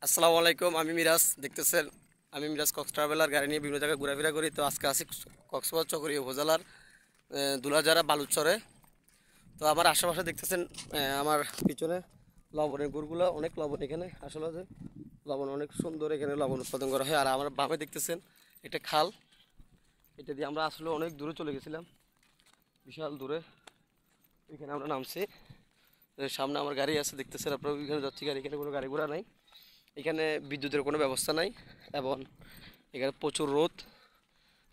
আসসালামু আলাইকুম। আমি মিরাজ, দেখতেছেন আমি মিরাজ কক্স ট্রাভেলার গাড়ি নিয়ে বিভিন্ন জায়গায় ঘোরাফেরা করি। তো আজকে আসি কক্সবাজার চকরিয়া উপজেলার দুলাজারা বালুচরে। তো আমার আশেপাশে দেখতেছেন আমার পিছনে লবণের গুড়গুলো, অনেক লবণ এখানে আসলে যে লবণ অনেক সুন্দর, এখানে লবণ উৎপাদন করা হয়। আর আমার বামে দেখতেছেন একটা খাল, এটা দিয়ে আমরা আসলে অনেক দূরে চলে গেছিলাম, বিশাল দূরে। এখানে আমরা নামছি, সামনে আমার গাড়ি আছে, দেখতেছেন আপনারা, ওইখানে যাচ্ছি গাড়ি, এখানে কোনো গাড়ি ঘোড়া নাই, এখানে বিদ্যুতের কোনো ব্যবস্থা নাই এবং এখানে প্রচুর রোদ,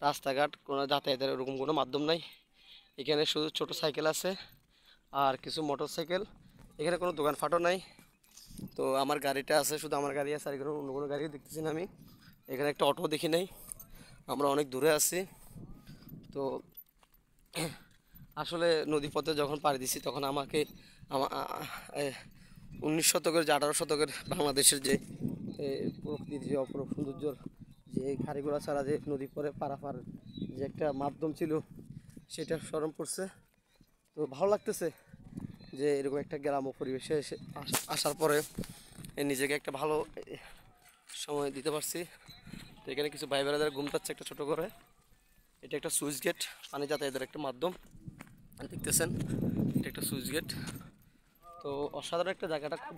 রাস্তাঘাট কোনো যাতায়াতের এরকম কোনো মাধ্যম নাই। এখানে শুধু ছোট সাইকেল আছে আর কিছু মোটর সাইকেল, এখানে কোনো দোকানপাটও নাই। তো আমার গাড়িটা আছে, শুধু আমার গাড়ি আছে, আর এখানে অন্য কোনো গাড়িও দেখতেছি না আমি। এখানে একটা অটো দেখি নাই, আমরা অনেক দূরে আছি। তো আসলে নদীপথে যখন পাড়ি দিছি তখন আমাকে 19 শতকের যে 18 শতকের বাংলাদেশের যে প্রকৃতির যে অপরূপ সৌন্দর্যর যে গাড়িঘোড়া ছাড়া যে নদী পরে পারাপার যে একটা মাধ্যম ছিল, সেটা স্মরণ পড়ছে। তো ভালো লাগতেছে যে এরকম একটা গ্রাম্য পরিবেশে এসে আসার পরে নিজেকে একটা ভালো সময় দিতে পারছি। তো এখানে কিছু ভাই বেড়াদের ঘুমটাচ্ছে একটা ছোটো করে, এটা একটা সুইচ গেট, পানি যাতায়াতের একটা মাধ্যম, দেখতেছেন এটা একটা সুইচ গেট। তো অসাধারণ একটা জায়গাটা, খুব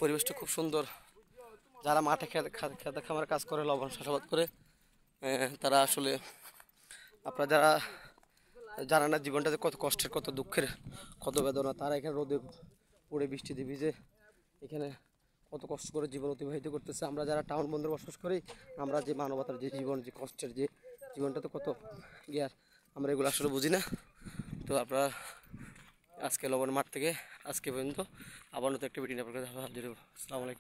পরিবেশটা খুব সুন্দর। যারা মাঠে খেতে খামার কাজ করে, লবণ চাষাবাদ করে, তারা আসলে আপনারা যারা জানেন না জীবনটাতে কত কষ্টের, কত দুঃখের, কত বেদনা, তারা এখানে রোদে পড়ে বৃষ্টিতে ভিজে এখানে কত কষ্ট করে জীবন অতিবাহিত করতেছে। আমরা যারা টাউন বন্দরে বসবাস করি, আমরা যে মানবতার যে জীবন, যে কষ্টের যে জীবনটাতে কত গিয়ার, আমরা এগুলো আসলে বুঝি না। তো আপনারা আজকে লবণ মাঠ থেকে আজকে পর্যন্ত আবার নতুন একটা ভিডিও আপনাদের হাজির হবো। আসসালামু আলাইকুম।